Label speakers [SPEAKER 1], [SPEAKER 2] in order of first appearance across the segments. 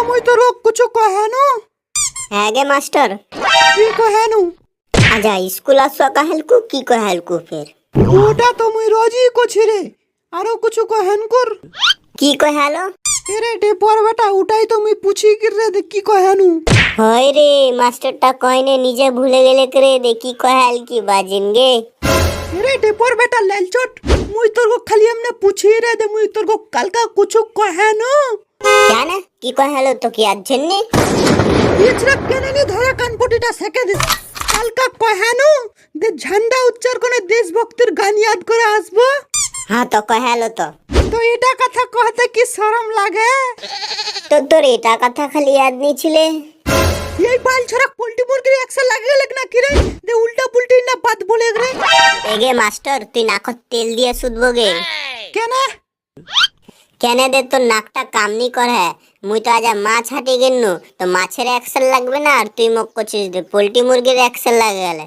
[SPEAKER 1] মুই তো রোগ কিছু কহেনু।
[SPEAKER 2] হ্যাঁ গে মাস্টার।
[SPEAKER 1] কি কহেনু?
[SPEAKER 2] আচ্ছা স্কুল আসবা কাহেলকু কি কহেলকু ফের?
[SPEAKER 1] ওটা তো মুই রোজই কছি রে, আরো কিছু কহেন কর।
[SPEAKER 2] কি কহেলো?
[SPEAKER 1] এরে ডেপর বেটা ওটাই তো মুই পুছি কি রে দে কি কহেনু।
[SPEAKER 2] হয় রে মাস্টারটা কয়নে নিজে ভুলে গেলে করে দে কি কহেল কি বাজিন গে।
[SPEAKER 1] এরে ডেপর বেটা লেলচট, মুই তোর গো খালি এমনে পুছি রে দে, মুই তোর গো কালকা কিছু কহেনু।
[SPEAKER 2] কেন কি কহেলো তো কি আজ জন্যে?
[SPEAKER 1] ইছরা কেনেনি ধরে কানপটিটা সেকে দিস। কালকা কহেনু দে ঝান্ডা উচ্চারণে দেশভক্তির গান ইয়াদ করে আসবো।
[SPEAKER 2] হ্যাঁ তো কহেলো তো।
[SPEAKER 1] তো এটা কথা কহতে কি শরম লাগে?
[SPEAKER 2] তো তোর এটা কথা খালি ইয়াদ নিছিলে।
[SPEAKER 1] এই বাল ছড়া পোল্ট্রি মুরগির একসা লাগে গেলে না কি রে দে উল্টা পুল্টি না বাদ বলে রে।
[SPEAKER 2] এগে মাস্টার তুই নাকত তেল দিয়ে শুধবো গে।
[SPEAKER 1] কেন?
[SPEAKER 2] কেনে দে তোর নাকটা কামনি করে। মুই তো আজ মাছ হাঁটি গেলনু তো মাছের অ্যাকশন লাগবে না আর তুই মোক করছিস দে পোল্ট্রি মুরগির অ্যাকশন লাগে গেলে।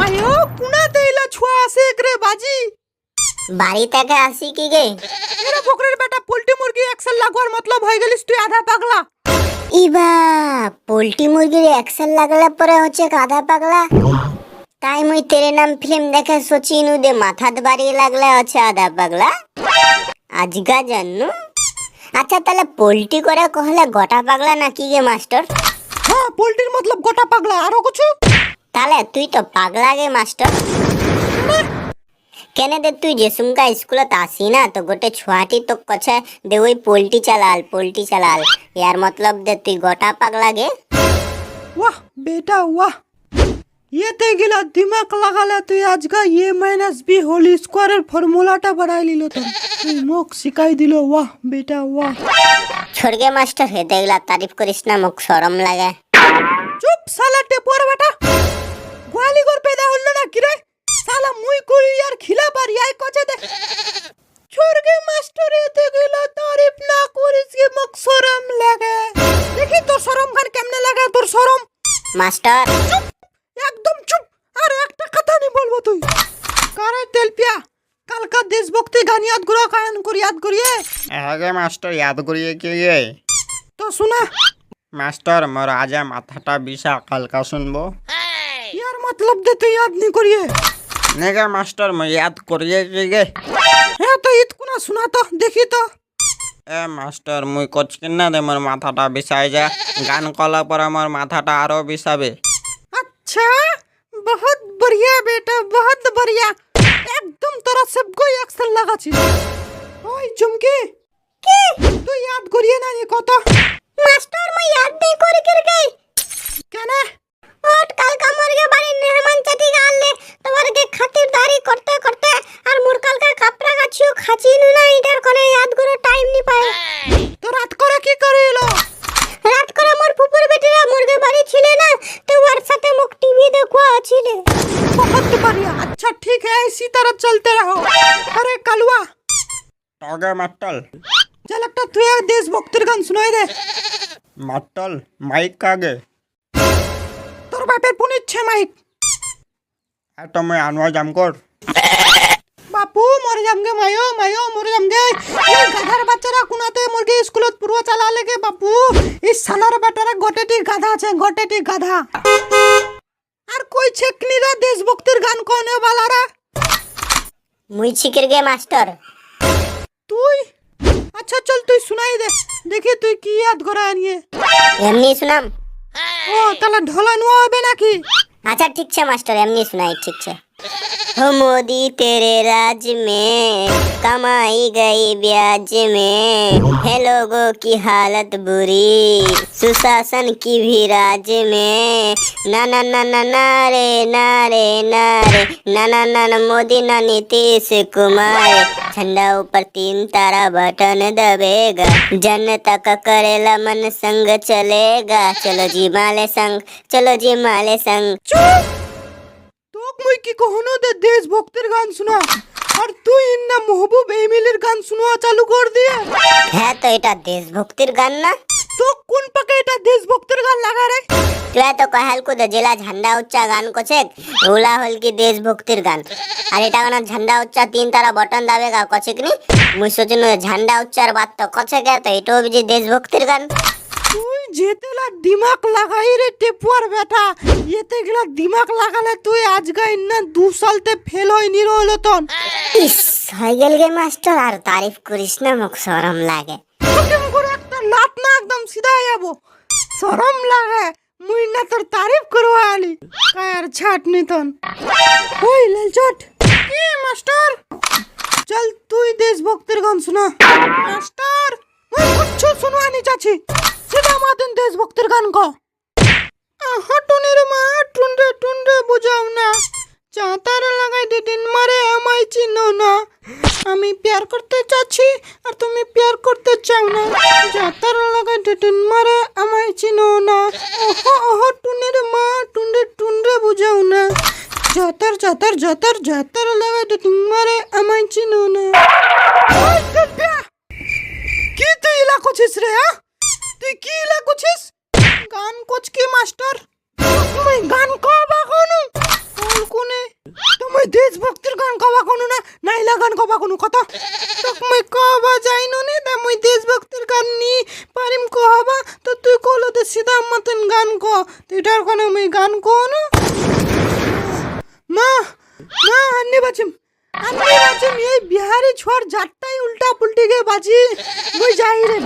[SPEAKER 1] আয়ো কুনাতে এলা ছুয়া আসে রে বাজি।
[SPEAKER 2] বাড়ি থেকে আসি কি গে?
[SPEAKER 1] এরা বকরের বেটা পোল্ট্রি মুরগি একসা লাগওয়ার মতলব হয়ে গেলিস তুই আধা পাগলা।
[SPEAKER 2] ইবা পোল্ট্রি মুরগির অ্যাকশন লাগলে পরে হচ্ছে আধা পাগলা। তাই মুই তেরে নাম ফিল্ম দেখে সোচিনু দে মাথাত বাড়ি লাগলে হচ্ছে আধা পাগলা। আজকা জানু। আচ্ছা তাহলে পোল্ট্রি করে কহলে গোটা পাগলা না কি গে মাস্টার?
[SPEAKER 1] হ্যাঁ পোল্ট্রির মতলব গোটা পাগলা, আরো কিছু?
[SPEAKER 2] তাহলে তুই তো পাগলা গে মাস্টার। কেনে দে তুই যে সুমকা স্কুলত আসি না তো গোটে ছুয়াটি তো কছে দে ওই পোল্ট্রি চালাল ইয়ার মতলব দে তুই গোটা পাগলা গে।
[SPEAKER 1] वाह बेटा वाह, ये ते गिला दिमाग लगाला তুই আজকা ये माइनस बी होल स्क्वायर फॉर्मूलाটা বাড়াই লিলো তো তুই মোক শিখাই দিলো। वाह बेटा वाह।
[SPEAKER 2] छोड़गे मास्टर हे देगला तारीफ करिस ना मुख शरम लागे।
[SPEAKER 1] চুপ শালা টেপর বেটা, গোয়ালি গর পেদা হল না কি রে শালা মুই করি আর খিলা পার ইয়াই কচে দে। छोड़गे मास्टर এতে গিলা তারিফ না করিস কি মোক শরম লাগে। দেখি তোর শরম খান কেমনে লাগে তোর শরম।
[SPEAKER 2] मास्टर
[SPEAKER 1] একদম চুপ, আর একটা কথা নি বলবো তুই। কারে তেলপিয়া কালকা দেশভক্তি গান ইয়াদ গুলো কায়ন করি ইয়াদ করিয়ে।
[SPEAKER 3] আগে মাস্টার ইয়াদ করিয়ে কে গে?
[SPEAKER 1] তো শোনা
[SPEAKER 3] মাস্টার মোর আজা মাথাটা বিষা কালকা শুনবো।
[SPEAKER 1] ইয়ার মতলব দে তুই ইয়াদ নি করিয়ে।
[SPEAKER 3] নেগে মাস্টার মই ইয়াদ করিয়ে কে গে?
[SPEAKER 1] হ্যাঁ তো ঈদ কোনা শোনা তো দেখি তো।
[SPEAKER 3] এ মাস্টার মুই কচকিন না দে মোর মাথাটা বিষাই যা, গান কলা পর আমার মাথাটা আরো বিষাবে।
[SPEAKER 1] अच्छा बहुत बढ़िया बेटा बहुत बढ़िया, एकदम তোরা সবকো একসাথে লাগাছি। ওই চুমকি কি তুই ইয়াদ করিয়ে না নি কত?
[SPEAKER 2] मास्टर मैं याद नहीं करी कर गई।
[SPEAKER 1] কেন?
[SPEAKER 2] ওট কাল কামর গে বাড়ি মেহমান চাটি গালে তোমার কে খাতিরদারি করতে করতে আর মোর কালকে কাপড়া গাছিও খাচিনু না ইটার কোনে ইয়াদ করে টাইম নি পায়।
[SPEAKER 1] তো রাত করে কি করিলো?
[SPEAKER 2] রাত করে মোর ফুপুর বেটিরা মুরগে বাড়ি ছিলে না তো ওর সাথে মুখ টিভি দেখো আছিলে।
[SPEAKER 1] बहुत बढ़िया, अच्छा ठीक है इसी तरह चलते रहो। अरे कालुआ
[SPEAKER 3] টগে মাট্টল
[SPEAKER 1] चल একটা তুই দেশভক্তির গান শুনাই দে।
[SPEAKER 3] মাট্টল মাইক কাগে
[SPEAKER 1] তোর বাপের ফোন ইচ্ছে মাইক।
[SPEAKER 3] এত মই আনোয়া জাম কর।
[SPEAKER 1] বাপু মরে যামগে মায়ো মায়ো মরে যামগে। এই গাধার বাচ্চারা কোনাতে মুরগি স্কুলত পুরো চালা লেগে বাপু। এই সালার বাটারা গোটেটি গাধা আছে গোটেটি গাধা। আর কই ছেকনিরা দেশভক্তির গান কোনে বালারা?
[SPEAKER 2] মুই ছিকের গে মাস্টার।
[SPEAKER 1] তুই আচ্ছা চল তুই শুনাই দে দেখি তুই কি ইয়াদ করা নিয়ে।
[SPEAKER 2] এমনি শুনাম।
[SPEAKER 1] ও তাহলে ঢোলা নোয়া হবে নাকি?
[SPEAKER 2] अच्छा ठीक छे मास्टर एमनी सुनाई ठीक छे। हो मोदी तेरे राज में कमाई गई ब्याज में है लोगों की हालत बुरी सुशासन की भी राज में ना ना ना ना ना रे ना रे ना रे ना ना ना ना मोदी ना नीतीश कुमार झंडा ऊपर 3 तारा बटन दबेगा जनता का करेला मन संग चलेगा चलो जी माले संग चलो जी माले संग।
[SPEAKER 1] তোক মুই কি কখনো দে দেশভক্তির গান শোনা আর তুই না महबूब এমিলের গান শোনা চালু কর দিয়ে।
[SPEAKER 2] হ্যাঁ তো এটা দেশভক্তির গান না?
[SPEAKER 1] তো কোন পাকে এটা দেশভক্তির গান লাগা রে?
[SPEAKER 2] তুই তো কহাল কো জেলা ঝান্ডা উচ্চা গান কোছে ওলা হল কি দেশভক্তির গান আর এটা কোন ঝান্ডা উচ্চা 3 তারা বটন দাবেগা কোছে কি মুই সোচনু ঝান্ডা উচ্চার বাত তো কোছে কে তো এটো যে দেশভক্তির গান।
[SPEAKER 1] যেতেলা দিমাগ লাগাই রে টেপুয়ার বেটা, এতে গেলা দিমাগ লাগালে তুই আজকে না 2 সালতে ফেল হয়নি রইলো তন।
[SPEAKER 2] ইস হয়ে গেল গে মাস্টার, আর তারিফ করিস না, মুখ শরম লাগে।
[SPEAKER 1] তোকে করে একটা লাত না একদম সিধা যাবো, শরম লাগে। মুই না তোর তারিফ করবো আলি কায়ার ছাটনি তন। ওই লালচট কি মাস্টার, চল তুই দেশভক্তের গান শোনা। মাস্টার মুই কিচ্ছু শুনবানি চাচ্ছি, সিধা মাতেন দেশভক্তের গান ক। হাটুনের মা টুন্ডে টুন্ডে বুঝাও না, চাতার লাগাই দিন মারে আমায় চিনো না। আমি প্যার করতে চাচ্ছি আর তুমি প্যার করতে চাও না, চাতার লাগাই দিন মারে আমায় চিনো না। ওহো ওহো টুনের মা টুন্ডে টুন্ডে বুঝাও না, চাতার চাতার চাতার চাতার লাগাই দিন মারে আমায় চিনো না। ওই গপ্পা, কি তুই ইলা করছিস রে? তুই কি ইলা করছিস? গান কোচ কি মাস্টার? তুমি গান কবা কোনু কোনে? তুমি দেশভক্তির গান কবা কোনু না নাইলা গান কবা কোনু কথা? তুমি কবা যাইনো নে না মুই দেশভক্তির গান নি পারিম কহবা, তো তুই কলো দে সিধা মতন গান ক। তুইটার কোন মুই গান কোন মা মা আন্নি বাচিম এই বিহারি ছোয়ার জাতটাই উল্টা পুল্টি গে বাজি। মুই যাই রে।